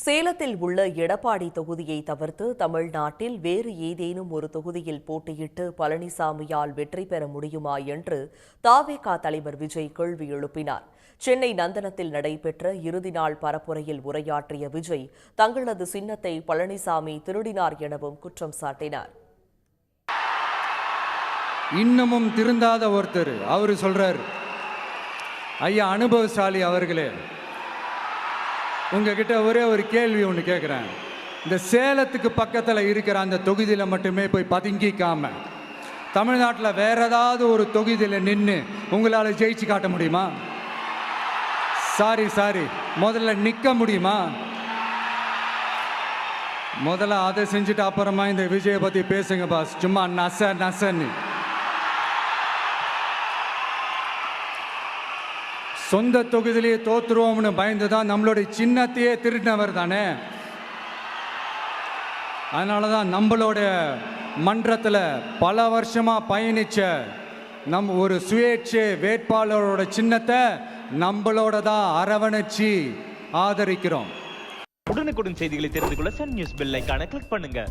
சேலத்தில் உள்ள எடப்பாடி தொகுதியை தவிர்த்து தமிழ்நாட்டில் வேறு ஏதேனும் ஒரு தொகுதியில் போட்டியிட்டு பழனிசாமியால் வெற்றி பெற முடியுமா என்று தவேக தலைவர் விஜய் கேள்வி எழுப்பினார். சென்னை நந்தனத்தில் நடைபெற்ற இறுதி நாள் பரப்புரையில் உரையாற்றிய விஜய் தங்களது சின்னத்தை பழனிசாமி திருடினார் எனவும் குற்றம் சாட்டினார். இன்னமும் திருந்தாத ஒருத்தர் அவரு சொல்றார், ஐயா அனுபவசாலி அவர்களே, உங்ககிட்ட ஒரே ஒரு கேள்வி ஒன்று கேட்குறேன். இந்த சேலத்துக்கு பக்கத்தில் இருக்கிற அந்த தொகுதியில் மட்டுமே போய் பதுங்கிக்காம தமிழ்நாட்டில் வேற ஏதாவது ஒரு தொகுதியில் நின்று உங்களால் ஜெயிச்சு காட்ட முடியுமா? சாரி முதல்ல நிற்க முடியுமா? முதல்ல அதை செஞ்சுட்டு அப்புறமா இந்த விஜயை பற்றி பேசுங்க பாஸ். சும்மா நசன்னு சொந்த தொகுதியிலேயே தோத்துருவோம்னு பயந்து தான் நம்மளுடைய சின்னத்தையே திருடினவர் தானே. அதனால தான் நம்மளோட மன்றத்தில் பல வருஷமாக பயணிச்ச ஒரு சுயேட்சை வேட்பாளரோட சின்னத்தை நம்மளோட தான் அரவணைச்சி ஆதரிக்கிறோம். உடனுக்குடன் செய்திகளை தெரிந்து கொள்ள சன் நியூஸ் பெல் ஐகானை கிளிக் பண்ணுங்க.